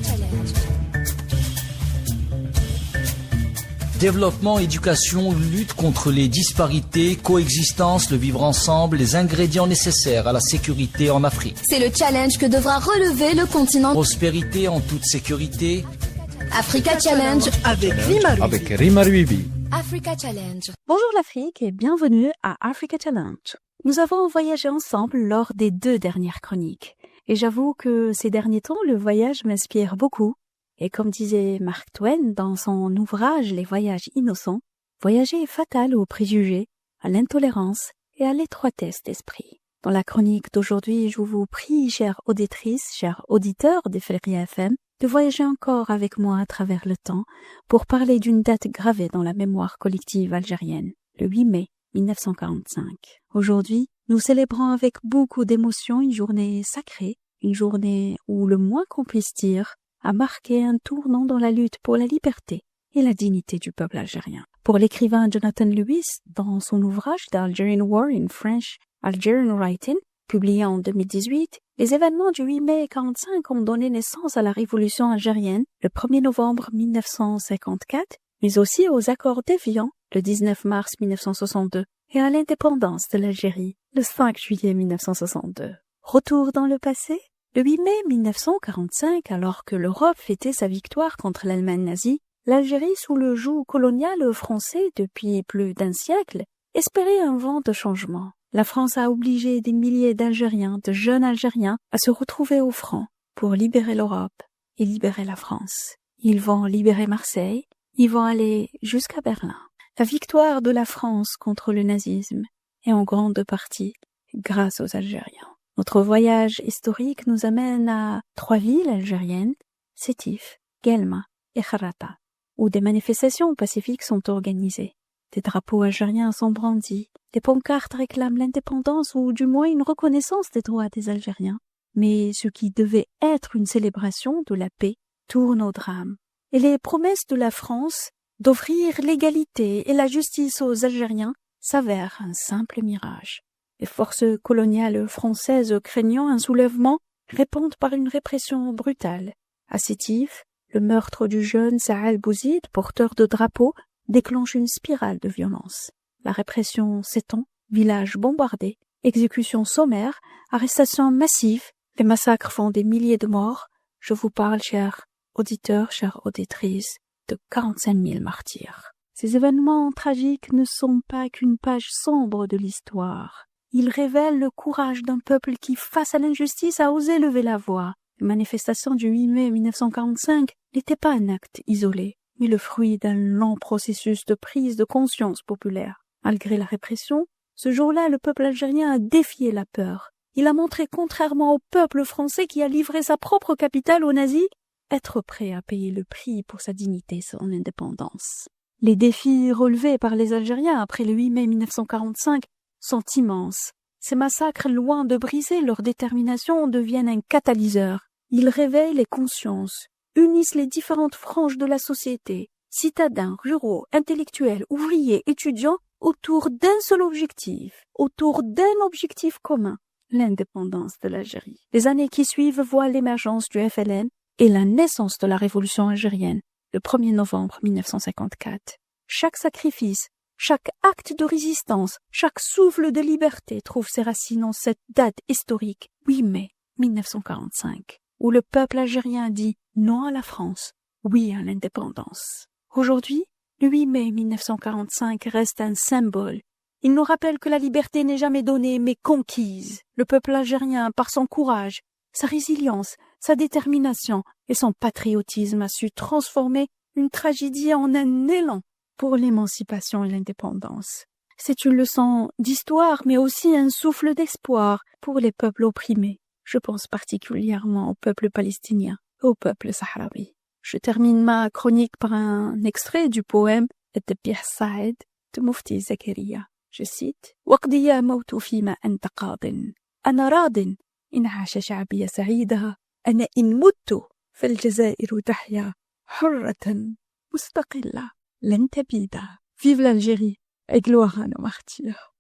Challenge. Développement, éducation, lutte contre les disparités, coexistence, le vivre ensemble, les ingrédients nécessaires à la sécurité en Afrique. C'est le challenge que devra relever le continent. Prospérité en toute sécurité. Africa Challenge avec Rima Ruibi. Africa Challenge. Bonjour l'Afrique et bienvenue à Africa Challenge. Nous avons voyagé ensemble lors des 2 dernières chroniques. Et j'avoue que ces derniers temps, le voyage m'inspire beaucoup. Et comme disait Mark Twain dans son ouvrage Les voyages innocents, voyager est fatal aux préjugés, à l'intolérance et à l'étroitesse d'esprit. Dans la chronique d'aujourd'hui, je vous prie, chères auditrices, chers auditeurs des Fleria FM, de voyager encore avec moi à travers le temps pour parler d'une date gravée dans la mémoire collective algérienne, le 8 mai 1945. Aujourd'hui, nous célébrons avec beaucoup d'émotion une journée sacrée, une journée où, le moins qu'on puisse dire, a marqué un tournant dans la lutte pour la liberté et la dignité du peuple algérien. Pour l'écrivain Jonathan Lewis, dans son ouvrage The Algerian War in French, Algerian Writing, publié en 2018, les événements du 8 mai 1945 ont donné naissance à la révolution algérienne le 1er novembre 1954, mais aussi aux accords d'Évian le 19 mars 1962 et à l'indépendance de l'Algérie le 5 juillet 1962. Retour dans le passé? Le 8 mai 1945, alors que l'Europe fêtait sa victoire contre l'Allemagne nazie, l'Algérie, sous le joug colonial français depuis plus d'un siècle, espérait un vent de changement. La France a obligé des milliers d'Algériens, de jeunes Algériens, à se retrouver au front pour libérer l'Europe et libérer la France. Ils vont libérer Marseille, ils vont aller jusqu'à Berlin. La victoire de la France contre le nazisme est en grande partie grâce aux Algériens. Notre voyage historique nous amène à 3 villes algériennes, Sétif, Guelma et Kharata, où des manifestations pacifiques sont organisées. Des drapeaux algériens sont brandis, des pancartes réclament l'indépendance ou du moins une reconnaissance des droits des Algériens. Mais ce qui devait être une célébration de la paix tourne au drame. Et les promesses de la France d'offrir l'égalité et la justice aux Algériens s'avèrent un simple mirage. Les forces coloniales françaises craignant un soulèvement répondent par une répression brutale. À Sétif, le meurtre du jeune Saal Bouzid, porteur de drapeau, déclenche une spirale de violence. La répression s'étend, villages bombardés, exécutions sommaires, arrestations massives, les massacres font des milliers de morts. Je vous parle, chers auditeurs, chères auditrices, de 45 000 martyrs. Ces événements tragiques ne sont pas qu'une page sombre de l'histoire. Ils révèlent le courage d'un peuple qui, face à l'injustice, a osé lever la voix. Les manifestations du 8 mai 1945 n'étaient pas un acte isolé, mais le fruit d'un long processus de prise de conscience populaire. Malgré la répression, ce jour-là, le peuple algérien a défié la peur. Il a montré, contrairement au peuple français qui a livré sa propre capitale aux nazis, être prêt à payer le prix pour sa dignité et son indépendance. Les défis relevés par les Algériens après le 8 mai 1945 sont immenses. Ces massacres, loin de briser leur détermination, deviennent un catalyseur. Ils réveillent les consciences, unissent les différentes franges de la société, citadins, ruraux, intellectuels, ouvriers, étudiants, autour d'un seul objectif, commun, l'indépendance de l'Algérie. Les années qui suivent voient l'émergence du FLN et la naissance de la révolution algérienne, le 1er novembre 1954. Chaque sacrifice, chaque acte de résistance, chaque souffle de liberté trouve ses racines en cette date historique, 8 mai 1945, où le peuple algérien dit non à la France, oui à l'indépendance. Aujourd'hui, le 8 mai 1945 reste un symbole. Il nous rappelle que la liberté n'est jamais donnée mais conquise. Le peuple algérien, par son courage, sa résilience, sa détermination et son patriotisme a su transformer une tragédie en un élan pour l'émancipation et l'indépendance. C'est une leçon d'histoire, mais aussi un souffle d'espoir pour les peuples opprimés. Je pense particulièrement au peuple palestinien, au peuple sahraoui. Je termine ma chronique par un extrait du poème الذبيح الصاعد de Mufti Zakaria. Je cite: وقضي يا موت فيما أنت قاض أنا راض إن عاش شعبي سعيدا أنا إن مت فالجزائر تحيا حرة مستقلة لن تبيدا. Vive l'Algérie et gloire à nos martyrs.